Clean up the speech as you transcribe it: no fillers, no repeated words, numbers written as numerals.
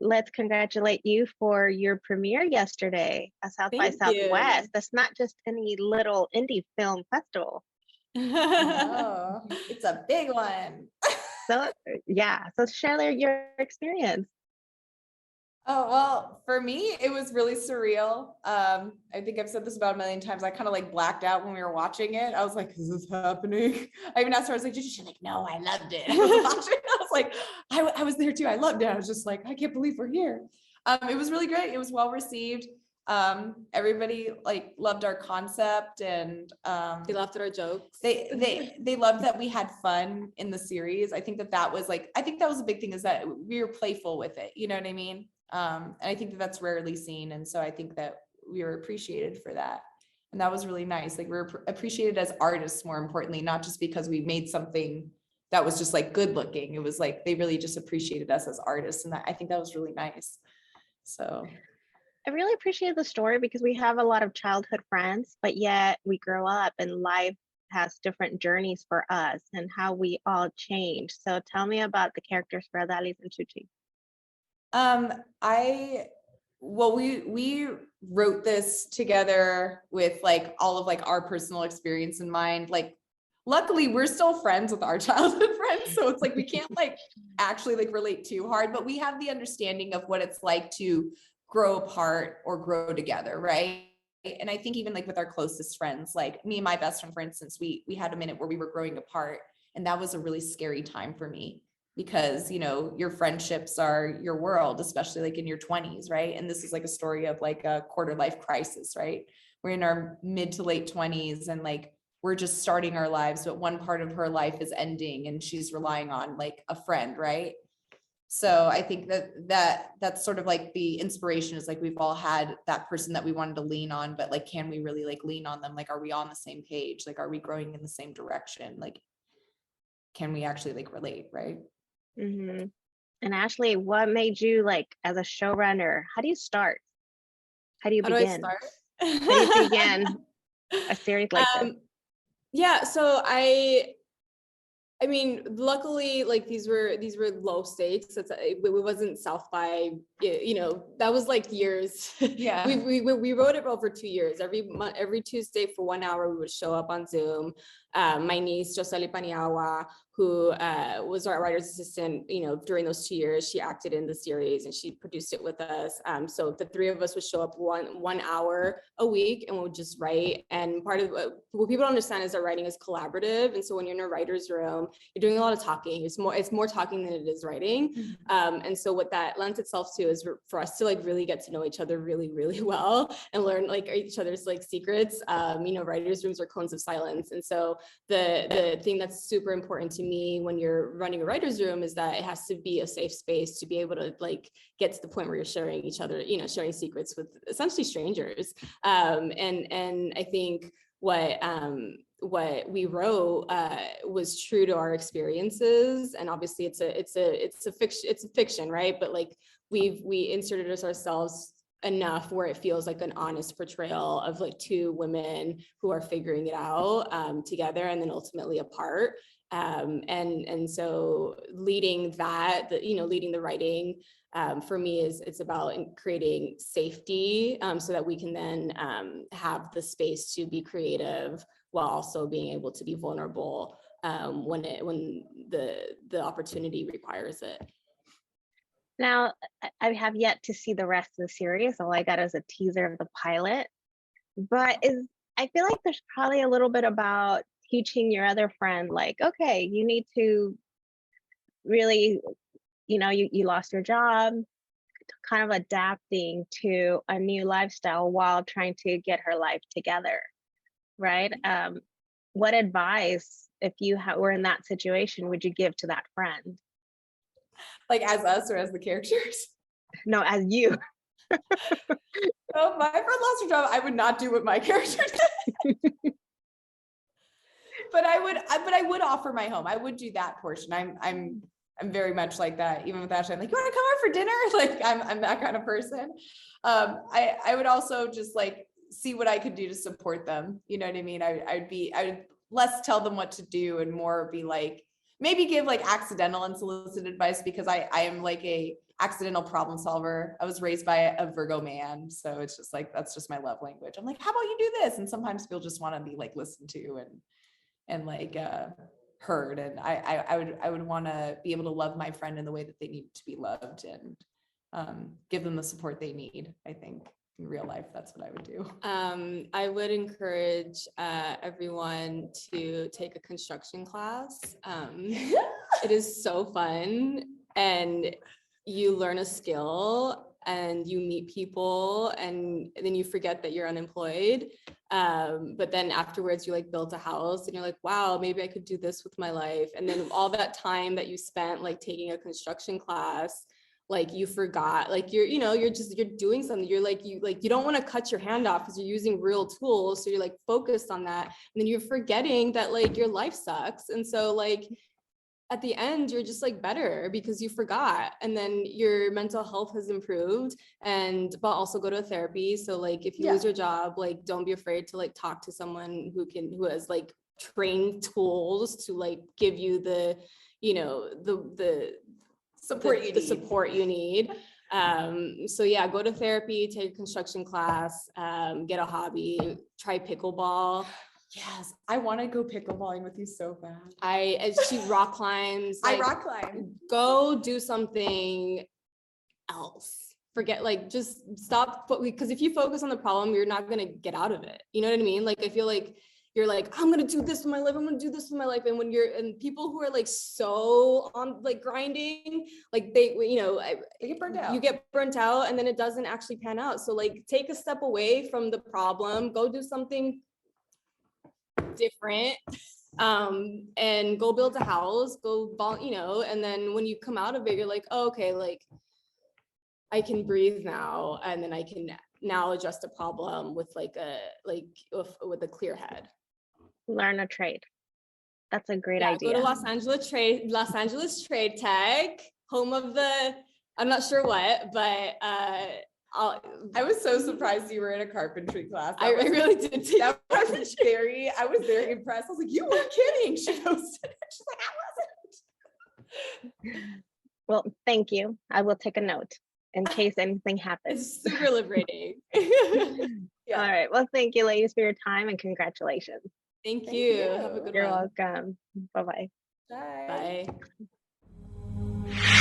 let's congratulate you for your premiere yesterday at South by Thank you. Southwest. That's not just any little indie film festival. No, it's a big one. So yeah, so share your experience. Oh, well, for me, it was really surreal. I think I've said this about a million times. I kind of like blacked out when we were watching it. I was like, is this happening? I even asked her, I was like, she's like, no, I loved it. I was watching it. I was like, I was there too. I loved it. I was just like, I can't believe we're here. It was really great. It was well received. Everybody like loved our concept, and They laughed at our jokes. They loved that we had fun in the series. I think that was like, I think that was a big thing, is that we were playful with it. You know what I mean? And I think that that's rarely seen. And so I think that we were appreciated for that. And that was really nice. Like, we were appreciated as artists, more importantly, not just because we made something that was just like good looking. It was like, they really just appreciated us as artists. And I think that was really nice. So I really appreciate the story because we have a lot of childhood friends, but yet we grow up and life has different journeys for us and how we all change. So tell me about the characters for Adaliz and Chuchi. We wrote this together with like all of like our personal experience in mind. Like, luckily we're still friends with our childhood friends, so it's like we can't like actually like relate too hard, but we have the understanding of what it's like to grow apart or grow together, right? And I think even like with our closest friends, like me and my best friend, for instance, we had a minute where we were growing apart, and that was a really scary time for me. Because, you know, your friendships are your world, especially like in your 20s, right? And this is like a story of like a quarter life crisis, right? We're in our mid to late 20s, and like we're just starting our lives, but one part of her life is ending and she's relying on like a friend, right? So I think that's sort of like the inspiration, is like we've all had that person that we wanted to lean on, but like, can we really like lean on them? Like, are we on the same page? Like, are we growing in the same direction? Like, can we actually like relate, right? Mm-hmm. And Ashley, what made you like, as a showrunner, how do you start? How do you begin? How do you begin a series like this? Yeah, so I mean, luckily, like these were low stakes. It wasn't South by, you know, that was like years. Yeah. we wrote it for 2 years. Every Tuesday for 1 hour, we would show up on Zoom. My niece, Soto Paniagua, who was our writer's assistant, you know, during those 2 years, she acted in the series and she produced it with us. So the three of us would show up one hour a week and we'll just write. And part of what people don't understand is that writing is collaborative. And so when you're in a writer's room, you're doing a lot of talking. It's more talking than it is writing. And so what that lends itself to is for us to like really get to know each other really, really well and learn like each other's like secrets. You know, writers' rooms are cones of silence. And so the thing that's super important to me when you're running a writer's room is that it has to be a safe space to be able to like get to the point where you're sharing each other, you know, sharing secrets with essentially strangers. And I think what we wrote was true to our experiences, and obviously it's a fiction, right? But like we inserted ourselves enough where it feels like an honest portrayal of like two women who are figuring it out together and then ultimately apart. And so leading the writing for me it's about creating safety so that we can then have the space to be creative while also being able to be vulnerable when the opportunity requires it. Now, I have yet to see the rest of the series. All I got is a teaser of the pilot. But I feel like there's probably a little bit about teaching your other friend, like, okay, you need to really, you know, you lost your job, kind of adapting to a new lifestyle while trying to get her life together, right? What advice, if you were in that situation, would you give to that friend? Like as us or as the characters? No, as you. So my friend lost her job. I would not do what my character did. But I would offer my home. I would do that portion. I'm very much like that. Even with Ashley, I'm like, you want to come over for dinner? Like I'm that kind of person. I would also just like see what I could do to support them. You know what I mean? I would less tell them what to do and more be like, maybe give like accidental unsolicited advice, because I am like accidental problem solver. I was raised by a Virgo man. So it's just like, that's just my love language. I'm like, how about you do this? And sometimes people just want to be like listened to and like heard. And I would want to be able to love my friend in the way that they need to be loved and give them the support they need. I think in real life, that's what I would do. I would encourage everyone to take a construction class. It is so fun, and you learn a skill and you meet people, and then you forget that you're unemployed. But then afterwards you like built a house and you're like, wow, maybe I could do this with my life. And then all that time that you spent like taking a construction class, like you forgot, like you're doing something. You're like, you don't want to cut your hand off because you're using real tools. So you're like focused on that. And then you're forgetting that like your life sucks. And so like at the end, you're just like better because you forgot. And then your mental health has improved, but also go to therapy. So like if you lose your job, like don't be afraid to like talk to someone who has like trained tools to like give you the support you need. So yeah, go to therapy, take a construction class, get a hobby, try pickleball. Yes, I want to go pickleballing with you so bad. She rock climbs. I rock climb. Go do something else. Forget, like, just stop, because if you focus on the problem, you're not gonna get out of it. You know what I mean? Like, I feel like you're like, I'm gonna do this with my life, I'm gonna do this with my life. And when and people who are like so on like grinding, like they get burnt out. You get burnt out and then it doesn't actually pan out. So like take a step away from the problem, go do something different, and go build a house, and then when you come out of it, you're like, oh, okay, like I can breathe now, and then I can now adjust a problem with with a clear head. Learn a trade. That's a great idea. Go to Los Angeles Trade Tech, home of the, I'm not sure what, but I was so surprised you were in a carpentry class. I really did. I was very impressed. I was like, you weren't kidding. She goes, she's like, I wasn't. Well, thank you. I will take a note in case anything happens. It's super liberating. Yeah. All right. Well, thank you, ladies, for your time and congratulations. Thank you. Have a good one. You're welcome. Bye-bye. Bye. Bye.